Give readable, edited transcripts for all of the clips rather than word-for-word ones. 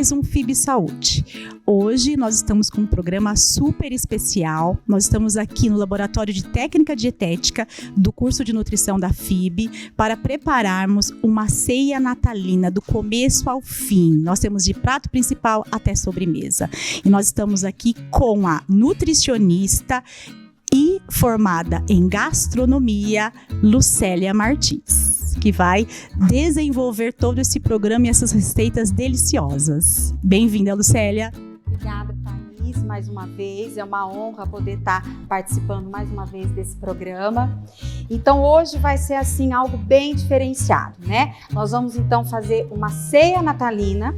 mais um FIB Saúde. Hoje nós estamos com um programa super especial. Nós estamos aqui no Laboratório de Técnica Dietética do curso de nutrição da FIB para prepararmos uma ceia natalina do começo ao fim. Nós temos de prato principal até sobremesa. E nós estamos aqui com a nutricionista e formada em gastronomia, Lucélia Martins, que vai desenvolver todo esse programa e essas receitas deliciosas. Bem-vinda, Lucélia. Obrigada, Thaís, mais uma vez. É uma honra poder estar participando mais uma vez desse programa. Então, hoje vai ser assim algo bem diferenciado, né? Nós vamos então fazer uma ceia natalina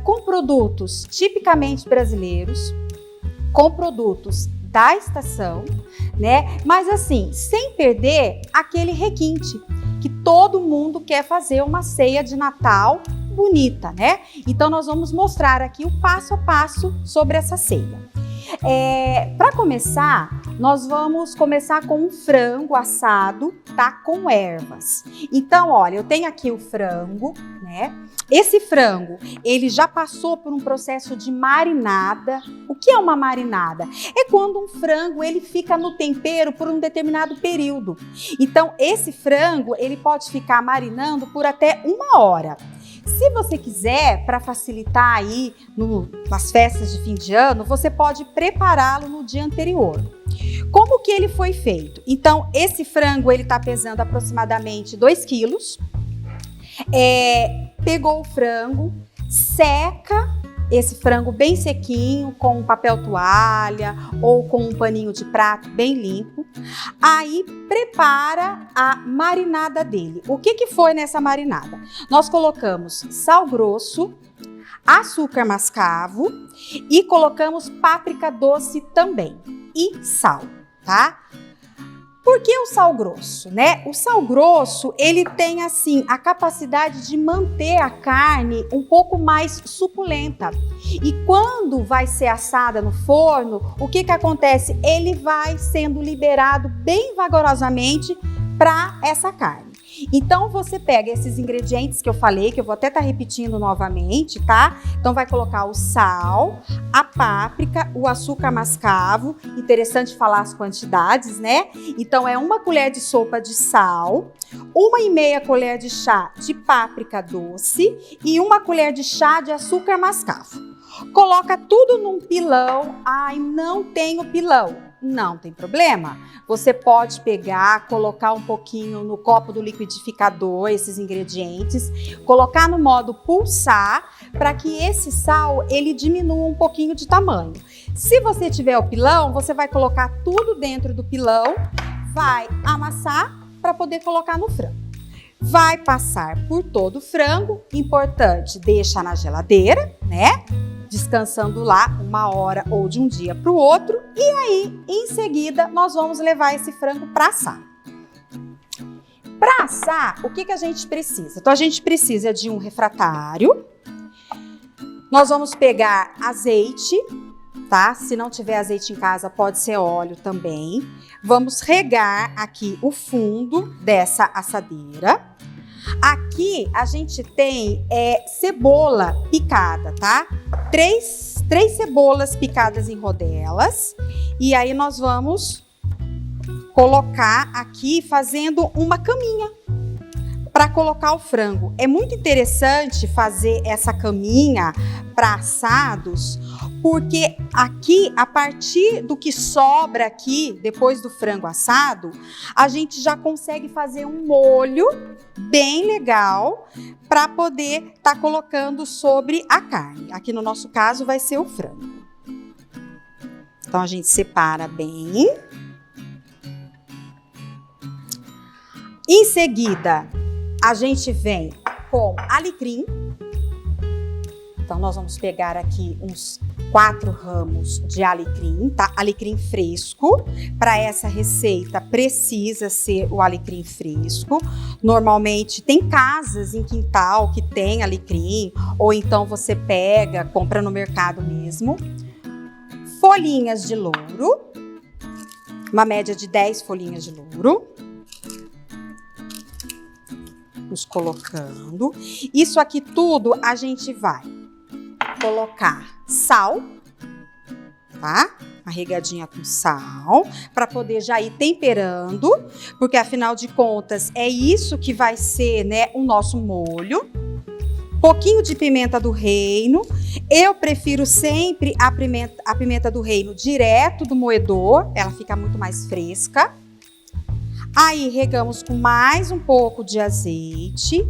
com produtos tipicamente brasileiros, com produtos da estação, né? Mas assim, sem perder aquele requinte que todo mundo quer fazer uma ceia de Natal bonita, né? Então nós vamos mostrar aqui o passo a passo sobre essa ceia. Para começar, nós vamos começar com um frango assado, tá? Com ervas. Então, olha, eu tenho aqui o frango, né? Esse frango, ele já passou por um processo de marinada. O que é uma marinada? É quando um frango, ele fica no tempero por um determinado período. Então, esse frango, ele pode ficar marinando por até 1 hora. Se você quiser, para facilitar aí nas festas de fim de ano, você pode prepará-lo no dia anterior. Como que ele foi feito? Então, esse frango, ele está pesando aproximadamente 2 quilos. Pegou o frango, seca esse frango bem sequinho, com um papel toalha ou com um paninho de prato bem limpo. Aí prepara a marinada dele. O que foi nessa marinada? Nós colocamos sal grosso, açúcar mascavo e colocamos páprica doce também e sal, tá? Por que o sal grosso, né? O sal grosso, ele tem assim a capacidade de manter a carne um pouco mais suculenta. E quando vai ser assada no forno, o que acontece? Ele vai sendo liberado bem vagarosamente para essa carne. Então, você pega esses ingredientes que eu falei, que eu vou até estar repetindo novamente, tá? Então, vai colocar o sal, a páprica, o açúcar mascavo. Interessante falar as quantidades, né? Então, é 1 colher de sopa de sal, 1,5 colher de chá de páprica doce e 1 colher de chá de açúcar mascavo. Coloca tudo num pilão. Ai, não tenho pilão. Não tem problema. Você pode pegar, colocar um pouquinho no copo do liquidificador, esses ingredientes, colocar no modo pulsar, para que esse sal, ele diminua um pouquinho de tamanho. Se você tiver o pilão, você vai colocar tudo dentro do pilão, vai amassar para poder colocar no frango. Vai passar por todo o frango, importante, deixa na geladeira, né? Descansando lá 1 hora ou de um dia para o outro. E aí, em seguida, nós vamos levar esse frango para assar. Para assar, o que a gente precisa? Então, a gente precisa de um refratário. Nós vamos pegar azeite, tá? Se não tiver azeite em casa, pode ser óleo também. Vamos regar aqui o fundo dessa assadeira. Aqui a gente tem cebola picada, tá? 3 cebolas picadas em rodelas. E aí nós vamos colocar aqui fazendo uma caminha para colocar o frango. É muito interessante fazer essa caminha para assados, porque aqui, a partir do que sobra aqui, depois do frango assado, a gente já consegue fazer um molho bem legal para poder estar colocando sobre a carne. Aqui no nosso caso vai ser o frango. Então a gente separa bem. Em seguida, a gente vem com alecrim. Então nós vamos pegar aqui uns 4 ramos de alecrim, tá? Alecrim fresco. Para essa receita precisa ser o alecrim fresco. Normalmente tem casas em quintal que tem alecrim, ou então você pega, compra no mercado mesmo. Folhinhas de louro, uma média de 10 folhinhas de louro. Vamos colocando. Isso aqui tudo a gente vai colocar sal, tá? Uma regadinha com sal, para poder já ir temperando, porque afinal de contas é isso que vai ser, né, o nosso molho. Pouquinho de pimenta do reino. Eu prefiro sempre a pimenta do reino direto do moedor, ela fica muito mais fresca. Aí regamos com mais um pouco de azeite.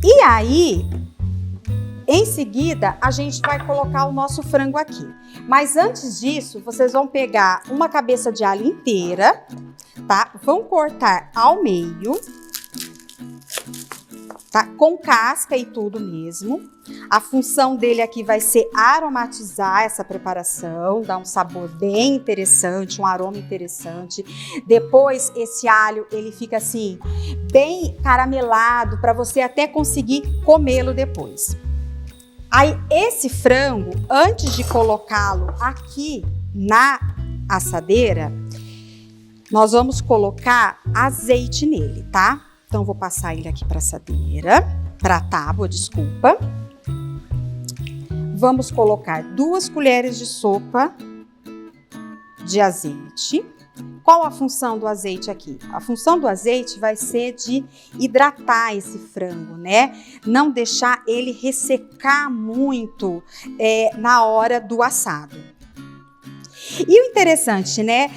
E aí, em seguida, a gente vai colocar o nosso frango aqui. Mas antes disso, vocês vão pegar uma cabeça de alho inteira, tá? Vão cortar ao meio, tá? Com casca e tudo mesmo. A função dele aqui vai ser aromatizar essa preparação, dar um sabor bem interessante, um aroma interessante. Depois, esse alho, ele fica assim, bem caramelado, para você até conseguir comê-lo depois. Aí, esse frango, antes de colocá-lo aqui na assadeira, nós vamos colocar azeite nele, tá? Então, vou passar ele aqui para assadeira, para a tábua, desculpa. Vamos colocar 2 colheres de sopa de azeite. Qual a função do azeite aqui? A função do azeite vai ser de hidratar esse frango, né? Não deixar ele ressecar muito na hora do assado. E o interessante, né?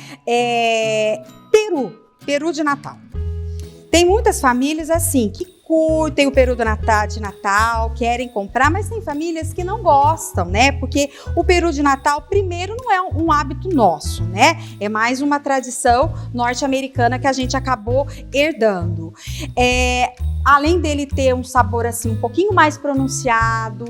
Peru de Natal. Tem muitas famílias assim que curtem o peru de Natal, querem comprar, mas tem famílias que não gostam, né? Porque o peru de Natal, primeiro, não é um hábito nosso, né? É mais uma tradição norte-americana que a gente acabou herdando. Além dele ter um sabor assim um pouquinho mais pronunciado,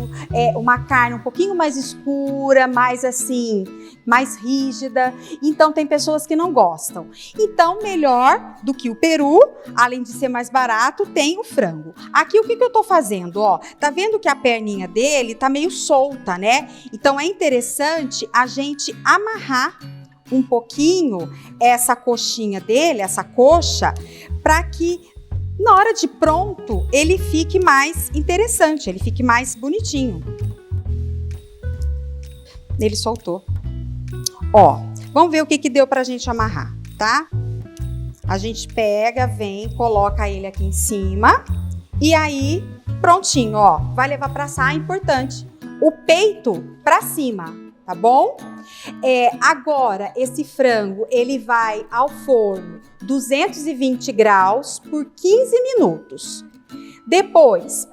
uma carne um pouquinho mais escura, mais assim, mais rígida. Então tem pessoas que não gostam. Então melhor do que o peru, além de ser mais barato, tem o frango. Aqui o que eu tô fazendo, ó? Tá vendo que a perninha dele tá meio solta, né? Então é interessante a gente amarrar um pouquinho essa coxinha dele, essa coxa, para que na hora de pronto, ele fique mais interessante, ele fique mais bonitinho. Ele soltou. Ó, vamos ver o que deu pra gente amarrar, tá? A gente pega, vem, coloca ele aqui em cima e aí, prontinho, ó. Vai levar pra assar, é importante. O peito pra cima, tá bom? Agora, esse frango, ele vai ao forno 220 graus por 15 minutos. Depois,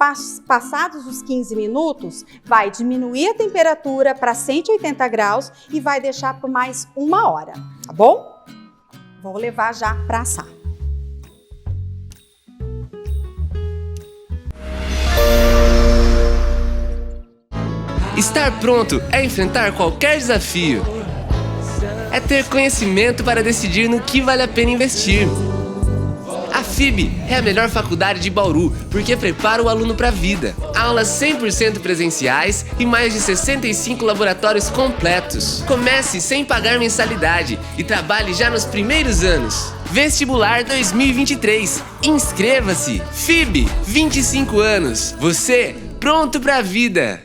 passados os 15 minutos, vai diminuir a temperatura para 180 graus e vai deixar por mais 1 hora, tá bom? Vou levar já para assar. Estar pronto é enfrentar qualquer desafio. É ter conhecimento para decidir no que vale a pena investir. A FIB é a melhor faculdade de Bauru porque prepara o aluno para a vida. Aulas 100% presenciais e mais de 65 laboratórios completos. Comece sem pagar mensalidade e trabalhe já nos primeiros anos. Vestibular 2023. Inscreva-se! FIB, 25 anos. Você pronto para a vida!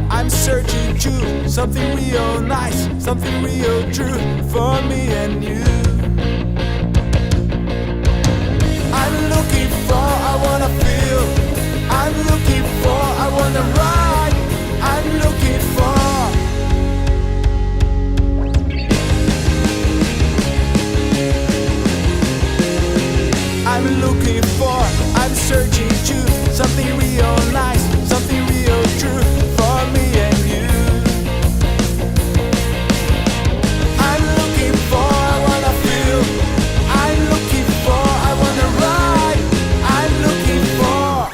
I'm searching to something real nice, something real true for me and you. I'm looking for, I wanna feel. I'm looking for, I wanna ride. I'm looking for. I'm looking for, I'm searching to something real nice, something real true for me and you. I'm looking for, I wanna feel. I'm looking for, I wanna ride. I'm looking for.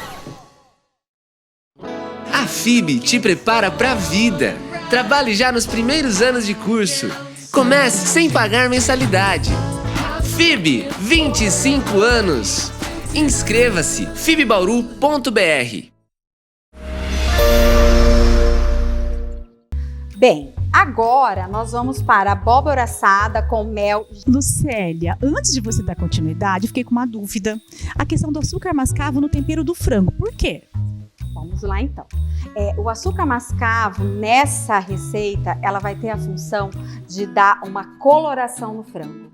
A FIB te prepara para a vida. Trabalhe já nos primeiros anos de curso. Comece sem pagar mensalidade. FIB, 25 anos. Inscreva-se, fibbauru.br. Bem, agora nós vamos para a abóbora assada com mel. Lucélia, antes de você dar continuidade, eu fiquei com uma dúvida. A questão do açúcar mascavo no tempero do frango, por quê? Vamos lá então. O açúcar mascavo nessa receita, ela vai ter a função de dar uma coloração no frango.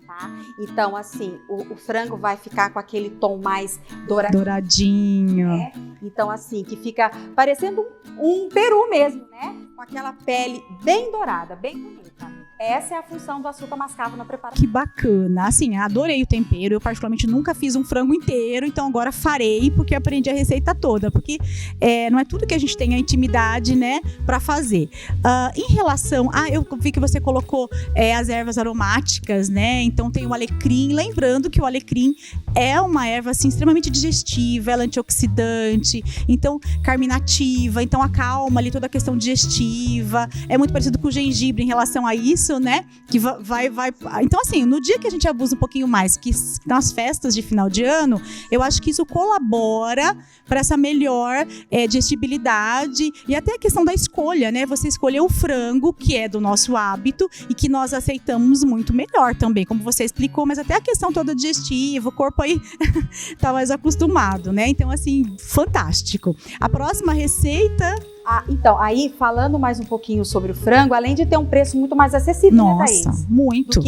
Tá? Então, assim, o frango vai ficar com aquele tom mais Douradinho. né? Então, assim, que fica parecendo um peru mesmo, né? Com aquela pele bem dourada, bem bonita. Essa é a função do açúcar mascavo na preparação. Que bacana. Assim, adorei o tempero. Eu particularmente nunca fiz um frango inteiro, então agora farei porque aprendi a receita toda. Porque não é tudo que a gente tem a intimidade, né, pra fazer. Em relação... eu vi que você colocou as ervas aromáticas, né? Então tem o alecrim. Lembrando que o alecrim é uma erva, assim, extremamente digestiva, ela é antioxidante, então carminativa, então acalma ali toda a questão digestiva. É muito parecido com o gengibre em relação a isso, né? Que vai. Então, assim, no dia que a gente abusa um pouquinho mais, que nas festas de final de ano, eu acho que isso colabora para essa melhor digestibilidade e até a questão da escolha, né? Você escolher o frango, que é do nosso hábito e que nós aceitamos muito melhor também, como você explicou, mas até a questão toda digestiva, o corpo aí tá mais acostumado, né? Então, assim, fantástico. A próxima receita... Então, aí falando mais um pouquinho sobre o frango, além de ter um preço muito mais acessível, Nossa, né, Thaís? muito.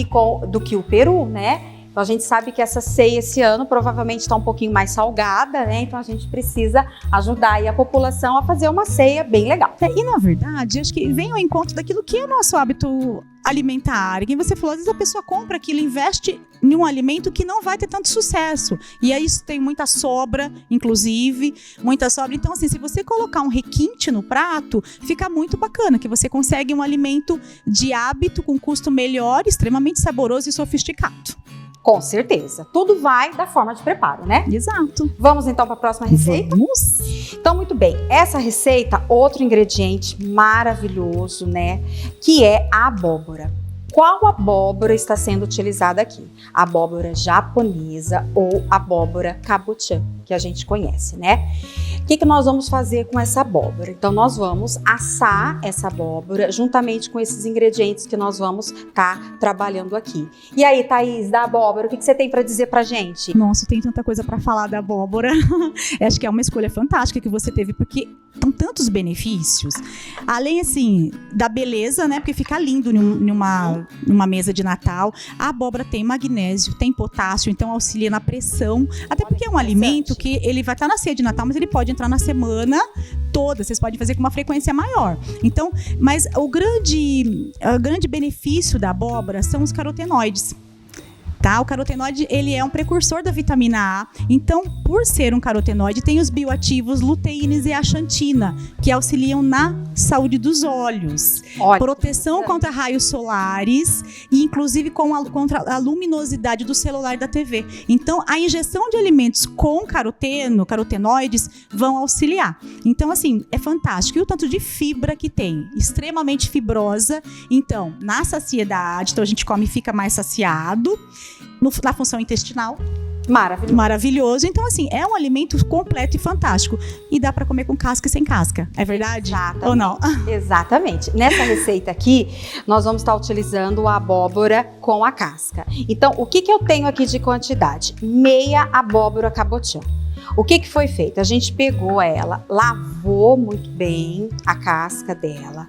Do que o peru, né? Então a gente sabe que essa ceia esse ano provavelmente está um pouquinho mais salgada, né? Então a gente precisa ajudar aí a população a fazer uma ceia bem legal. E na verdade, acho que vem ao encontro daquilo que é o nosso hábito alimentar. E você falou, às vezes a pessoa compra aquilo, investe em um alimento que não vai ter tanto sucesso. E aí isso tem muita sobra, inclusive, muita sobra. Então, assim, se você colocar um requinte no prato, fica muito bacana, que você consegue um alimento de hábito com custo melhor, extremamente saboroso e sofisticado. Com certeza. Tudo vai da forma de preparo, né? Exato. Vamos então para a próxima receita? Vamos. Então, muito bem. Essa receita, outro ingrediente maravilhoso, né? Que é a abóbora. Qual abóbora está sendo utilizada aqui? A abóbora japonesa ou abóbora kabotian, que a gente conhece, né? O que nós vamos fazer com essa abóbora? Então, nós vamos assar essa abóbora juntamente com esses ingredientes que nós vamos estar trabalhando aqui. E aí, Thaís, da abóbora, o que você tem para dizer pra gente? Nossa, tem tanta coisa para falar da abóbora. Acho que é uma escolha fantástica que você teve, porque são tantos benefícios. Além, assim, da beleza, né? Porque fica lindo numa mesa de Natal. A abóbora tem magnésio, tem potássio, então auxilia na pressão. Até porque é um alimento que ele vai estar na ceia de Natal, mas ele pode entrar na semana toda. Vocês podem fazer com uma frequência maior. Então, mas o grande benefício da abóbora são os carotenoides. Tá? O carotenoide, ele é um precursor da vitamina A. Então, por ser um carotenoide, tem os bioativos luteína e zeaxantina, que auxiliam na saúde dos olhos. Ótimo. Proteção contra raios solares e, inclusive, contra a luminosidade do celular da TV. Então, a injeção de alimentos com carotenoides, vão auxiliar. Então, assim, é fantástico. E o tanto de fibra que tem, extremamente fibrosa. Então, na saciedade, então a gente come e fica mais saciado. Na função intestinal. Maravilhoso. Então, assim, é um alimento completo e fantástico. E dá pra comer com casca e sem casca. É verdade? Exatamente. Ou não? Exatamente. Nessa receita aqui, nós vamos estar utilizando a abóbora com a casca. Então, o que eu tenho aqui de quantidade? Meia abóbora kabotian. O que foi feito? A gente pegou ela, lavou muito bem a casca dela.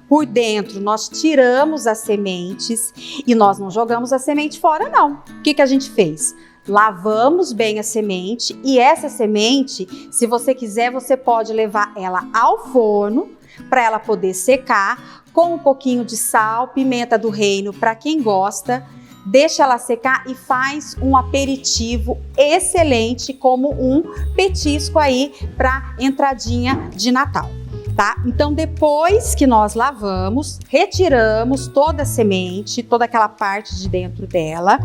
Por dentro, nós tiramos as sementes e nós não jogamos a semente fora, não. O que a gente fez? Lavamos bem a semente e essa semente, se você quiser, você pode levar ela ao forno para ela poder secar com um pouquinho de sal, pimenta do reino para quem gosta. Deixa ela secar e faz um aperitivo excelente como um petisco aí para entradinha de Natal, tá? Então, depois que nós lavamos, retiramos toda a semente, toda aquela parte de dentro dela,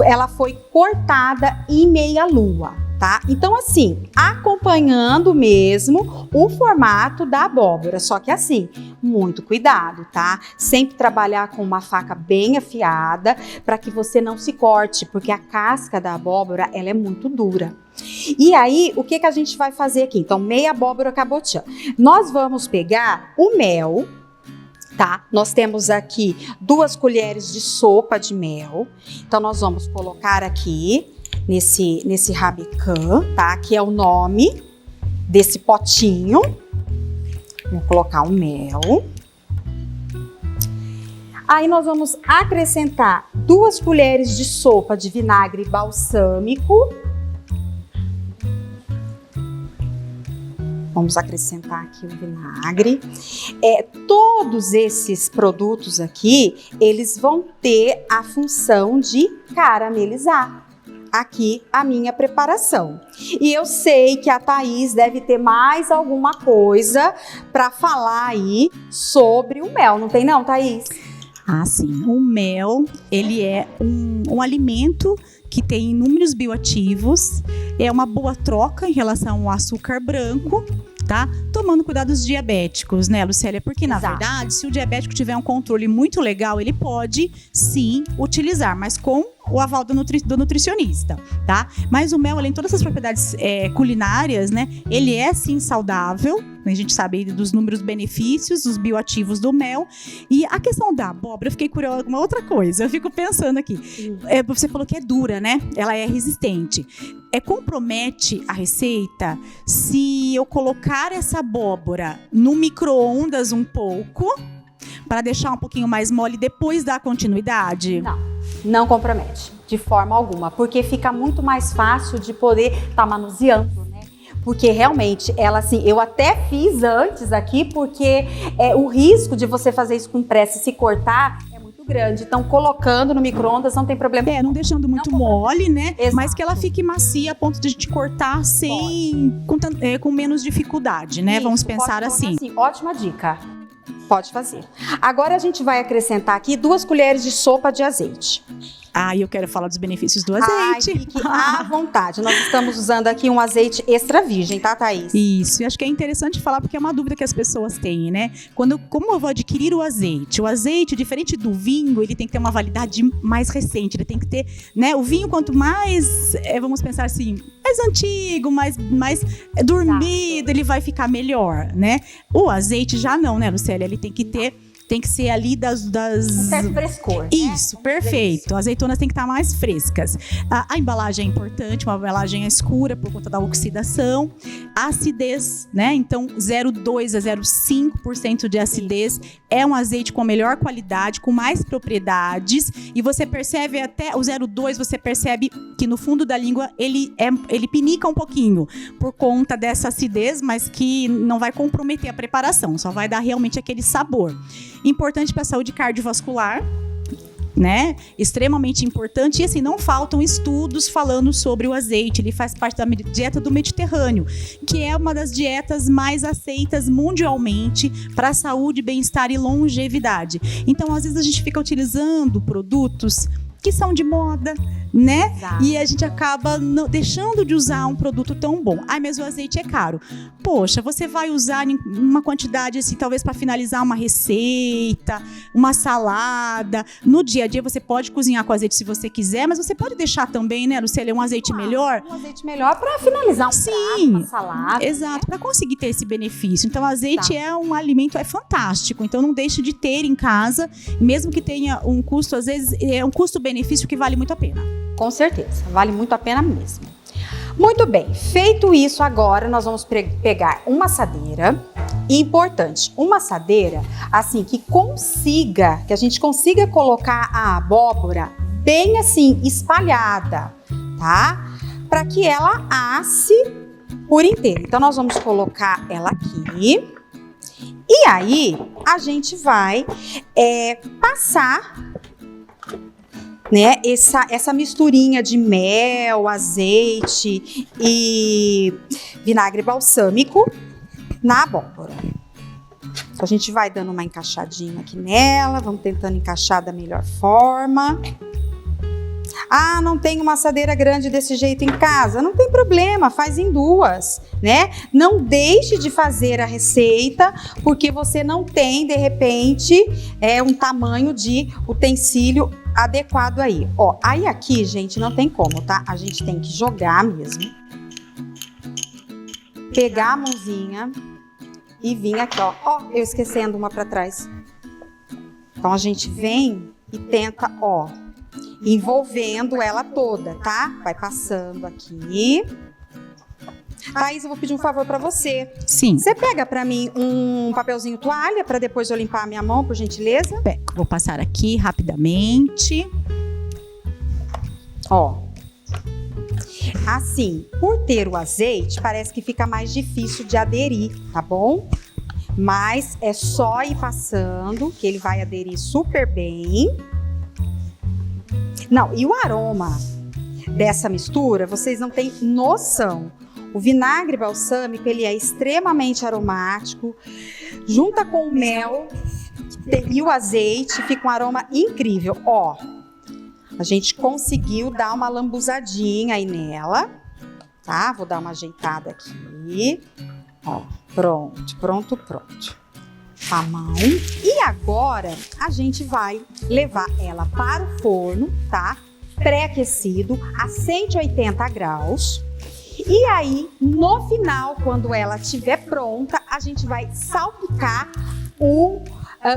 ela foi cortada em meia lua, tá? Então, assim, acompanhando mesmo o formato da abóbora, só que assim, muito cuidado, tá? Sempre trabalhar com uma faca bem afiada para que você não se corte, porque a casca da abóbora, ela é muito dura. E aí, o que a gente vai fazer aqui? Então, meia abóbora kabotian. Nós vamos pegar o mel, tá? Nós temos aqui 2 colheres de sopa de mel. Então, nós vamos colocar aqui nesse rabicã, tá? Que é o nome desse potinho. Vou colocar o mel. Aí nós vamos acrescentar 2 colheres de sopa de vinagre balsâmico. Vamos acrescentar aqui o vinagre. Todos esses produtos aqui, eles vão ter a função de caramelizar aqui a minha preparação. E eu sei que a Thaís deve ter mais alguma coisa para falar aí sobre o mel. Não tem não, Thaís? Ah, sim. O mel, ele é um alimento que tem inúmeros bioativos, é uma boa troca em relação ao açúcar branco, tá? Tomando cuidado dos diabéticos, né, Lucélia? Porque, na verdade, se o diabético tiver um controle muito legal, ele pode, sim, utilizar, mas com o aval do nutricionista, tá? Mas o mel, além de todas essas propriedades culinárias, né, ele é, sim, saudável. A gente sabe dos inúmeros benefícios, dos bioativos do mel. E a questão da abóbora, eu fiquei curiosa com uma outra coisa. Eu fico pensando aqui. Você falou que é dura, né? Ela é resistente. Compromete a receita se eu colocar essa abóbora no micro-ondas um pouco, para deixar um pouquinho mais mole e depois dar continuidade? Não compromete, de forma alguma. Porque fica muito mais fácil de poder estar manuseando. Porque realmente, ela assim, eu até fiz antes aqui, porque o risco de você fazer isso com pressa e se cortar é muito grande. Então, colocando no micro-ondas não tem problema. Não deixando muito mole, né? Exato. Mas que ela fique macia a ponto de a gente cortar com menos dificuldade, né? Isso, vamos pensar assim. Ótima dica. Pode fazer. Agora a gente vai acrescentar aqui 2 colheres de sopa de azeite. Eu quero falar dos benefícios do azeite. Fique à vontade. Nós estamos usando aqui um azeite extra virgem, tá, Thaís? Isso, e acho que é interessante falar porque é uma dúvida que as pessoas têm, né? Como eu vou adquirir o azeite, diferente do vinho, ele tem que ter uma validade mais recente, ele tem que ter, né? O vinho, quanto mais, vamos pensar assim, mais antigo, mais dormido, ele vai ficar melhor, né? O azeite já não, né, Lucélia? Ele tem que ser ali das... Um certo frescor. Isso, né? Perfeito. As azeitonas têm que estar mais frescas. A embalagem é importante, uma embalagem escura por conta da oxidação. A acidez, né? Então, 0,2 a 0,5% de acidez é um azeite com melhor qualidade, com mais propriedades. E você percebe até o 0,2, você percebe que no fundo da língua ele pinica um pouquinho por conta dessa acidez, mas que não vai comprometer a preparação, só vai dar realmente aquele sabor. Importante para a saúde cardiovascular, né? Extremamente importante. E assim, não faltam estudos falando sobre o azeite. Ele faz parte da dieta do Mediterrâneo, que é uma das dietas mais aceitas mundialmente para saúde, bem-estar e longevidade. Então, às vezes a gente fica utilizando produtos que são de moda, né? Exato. E a gente acaba deixando de usar um produto tão bom. Mas o azeite é caro. Poxa, você vai usar em uma quantidade assim, talvez para finalizar uma receita, uma salada. No dia a dia você pode cozinhar com azeite se você quiser, mas você pode deixar também, né, Lucélia, um azeite melhor. Um azeite melhor para finalizar prato, uma salada. Exato, para conseguir ter esse benefício. Então, o azeite é um alimento, fantástico. Então, não deixe de ter em casa, mesmo que tenha um custo, às vezes, é um custo-benefício que vale muito a pena. Com certeza, vale muito a pena mesmo. Muito bem, feito isso agora, nós vamos pegar uma assadeira. E importante, uma assadeira, assim, que a gente consiga colocar a abóbora bem assim, espalhada, tá? Para que ela asse por inteiro. Então, nós vamos colocar ela aqui. E aí, a gente vai passar, né, essa misturinha de mel, azeite e vinagre balsâmico na abóbora. Então, a gente vai dando uma encaixadinha aqui nela, vamos tentando encaixar da melhor forma. Não tem uma assadeira grande desse jeito em casa? Não tem problema, faz em 2, né? Não deixe de fazer a receita porque você não tem, de repente, um tamanho de utensílio adequado aí. Aí aqui, gente, não tem como, tá? A gente tem que jogar mesmo. Pegar a mãozinha e vir aqui, eu esquecendo uma pra trás. Então a gente vem e tenta, ó, envolvendo ela toda, tá? Vai passando aqui. Thaís, eu vou pedir um favor pra você. Sim. Você pega pra mim um papelzinho toalha pra depois eu limpar a minha mão, por gentileza? Vou passar aqui rapidamente. Ó. Assim, por ter o azeite, parece que fica mais difícil de aderir, tá bom? Mas é só ir passando, que ele vai aderir super bem. Não, e o aroma dessa mistura, vocês não têm noção. O vinagre balsâmico, ele é extremamente aromático. Junta com o mel e o azeite, fica um aroma incrível. Ó, a gente conseguiu dar uma lambuzadinha aí nela, tá? Vou dar uma ajeitada aqui. Ó, pronto. A mão. E agora a gente vai levar ela para o forno, tá? Pré-aquecido a 180 graus. E aí, no final, quando ela estiver pronta, a gente vai salpicar o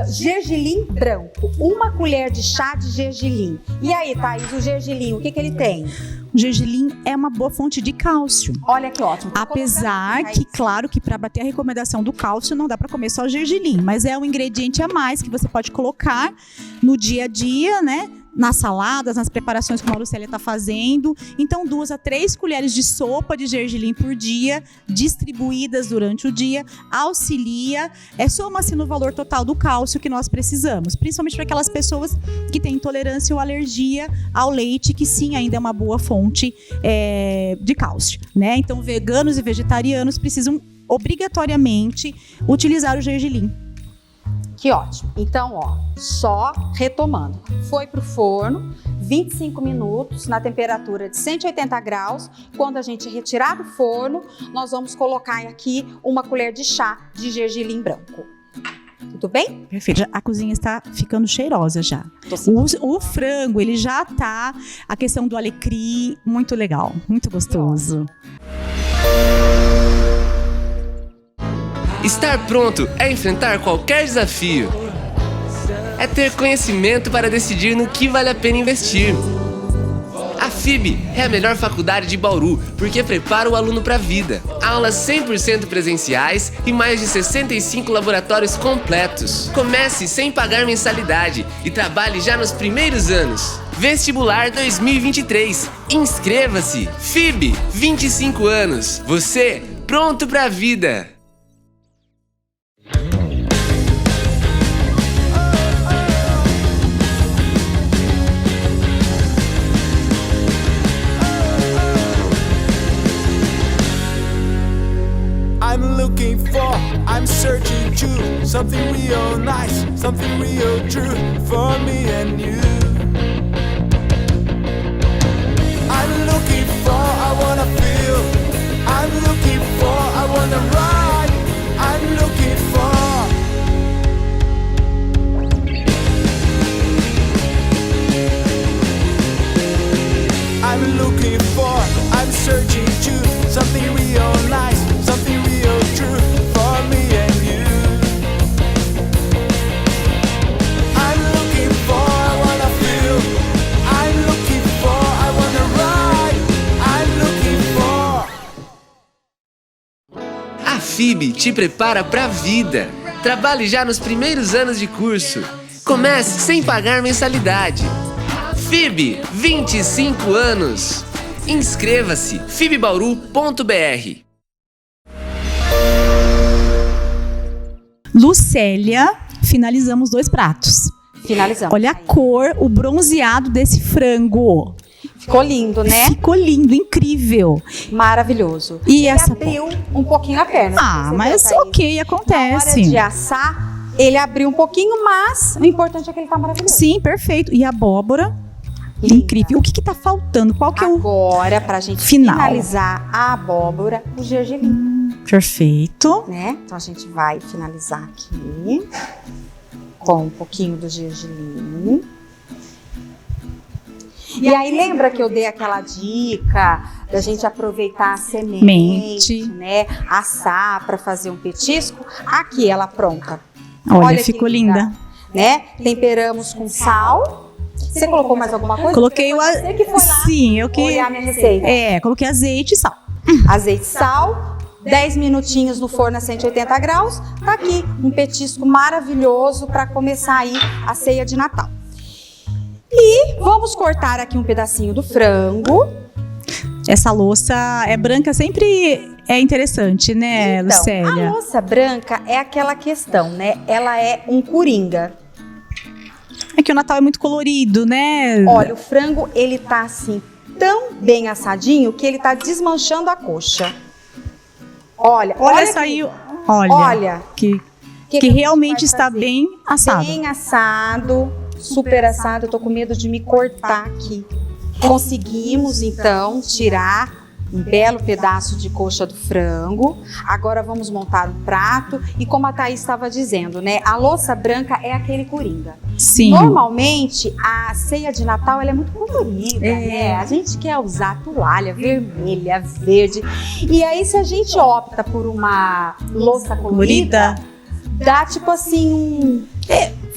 gergelim branco. 1 colher de chá de gergelim. E aí, Thaís, o gergelim, o que ele tem? O gergelim é uma boa fonte de cálcio. Olha que ótimo. Apesar que, claro, que para bater a recomendação do cálcio não dá para comer só o gergelim, mas é um ingrediente a mais que você pode colocar no dia a dia, né? Nas saladas, nas preparações que a Mauricélia está fazendo. Então, 2 a 3 colheres de sopa de gergelim por dia, distribuídas durante o dia, auxilia, soma-se no valor total do cálcio que nós precisamos, principalmente para aquelas pessoas que têm intolerância ou alergia ao leite, que sim, ainda é uma boa fonte de cálcio, né? Então, veganos e vegetarianos precisam obrigatoriamente utilizar o gergelim. Que ótimo. Então, ó, só retomando. Foi pro forno, 25 minutos na temperatura de 180 graus. Quando a gente retirar do forno, nós vamos colocar aqui 1 colher de chá de gergelim branco. Tudo bem? Perfeito. A cozinha está ficando cheirosa já. O frango, ele já tá, a questão do alecrim, muito legal, muito gostoso. Estar pronto é enfrentar qualquer desafio. É ter conhecimento para decidir no que vale a pena investir. A FIB é a melhor faculdade de Bauru, porque prepara o aluno para a vida. Aulas 100% presenciais e mais de 65 laboratórios completos. Comece sem pagar mensalidade e trabalhe já nos primeiros anos. Vestibular 2023. Inscreva-se! FIB, 25 anos. Você, pronto para a vida! I'm searching to something real nice, something real true for me and you. I'm looking for, I wanna feel. I'm looking for, I wanna ride. I'm looking for. I'm looking for, I'm searching to something real nice, something real true for me and you. I'm looking for, I wanna feel. I'm looking for, I wanna ride. I'm looking for. A FIB te prepara para a vida. Trabalhe já nos primeiros anos de curso. Comece sem pagar mensalidade. FIB, 25 anos. Inscreva-se, fibbauru.br. Lucélia, finalizamos 2 pratos. Finalizamos. Olha a cor, o bronzeado desse frango. Ficou lindo, né? Ficou lindo, incrível. Maravilhoso. E ele essa abriu um pouquinho a perna. Ah, Você mas viu, Thaís? ok, Na acontece. hora de assar, ele abriu um pouquinho, mas o importante é que ele tá maravilhoso. Sim, perfeito. E a abóbora? Linda. Incrível. O que tá faltando? Qual que é o Agora, pra gente final? finalizar a abóbora, o gergelim, Perfeito. né? Então a gente vai finalizar aqui com um pouquinho do gergelim. E aí, lembra que eu dei aquela dica da gente aproveitar a semente, né? Assar para fazer um petisco? Aqui ela pronta. Olha, que ficou linda. né? Temperamos com sal. Você colocou mais alguma coisa? Coloquei Você que foi lá Sim, eu que olhar minha receita. coloquei azeite e sal. Azeite e sal, 10 minutinhos no forno a 180 graus. Tá aqui um petisco maravilhoso para começar aí a ceia de Natal. E vamos cortar aqui um pedacinho do frango. Essa louça é branca, sempre é interessante, né, Então, Lucélia? a louça branca é aquela questão, né? Ela é um coringa. É que o Natal é muito colorido, né? Olha, o frango, ele tá assim, tão bem assadinho que ele tá desmanchando a coxa. Olha Olha aí, Olha. que que a gente realmente vai está fazer? bem assado. Bem assado, super assado. Eu tô com medo de me cortar aqui. Conseguimos, então, tirar um belo pedaço de coxa do frango. Agora vamos montar um prato. E como a Thaís estava dizendo, né? A louça branca é aquele coringa. Sim. Normalmente, a ceia de Natal ela é muito colorida, né? A gente quer usar toalha vermelha, verde. E aí, se a gente opta por uma louça colorida, dá tipo assim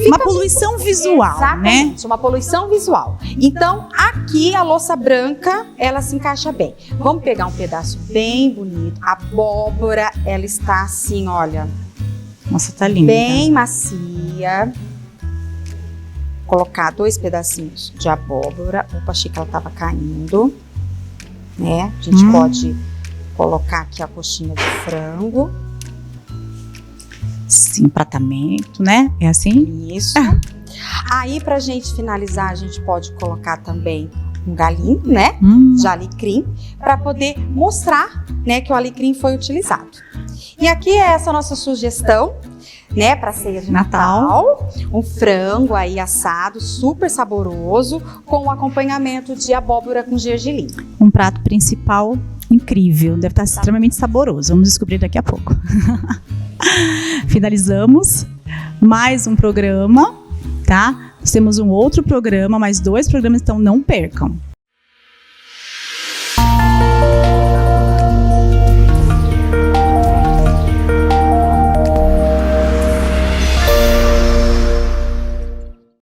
Uma poluição visual, exatamente, né? uma poluição visual. Então, aqui a louça branca, ela se encaixa bem. Vamos pegar um pedaço bem bonito. A abóbora, ela está assim, olha, Nossa, tá linda. bem macia. Colocar 2 pedacinhos de abóbora. Opa, achei que ela estava caindo. Né? A gente pode colocar aqui a coxinha de frango. Sim, pratamento, né? É assim? Isso. Aí, pra gente finalizar, a gente pode colocar também um galinho, né? De alecrim, para poder mostrar, né, que o alecrim foi utilizado. E aqui é essa nossa sugestão, né, para ceia de Natal. Um frango aí assado, super saboroso, com o acompanhamento de abóbora com gergelim. Um prato principal incrível, deve estar extremamente saboroso. Vamos descobrir daqui a pouco. Finalizamos mais um programa, tá? Nós temos um outro programa, mais 2 programas, então não percam.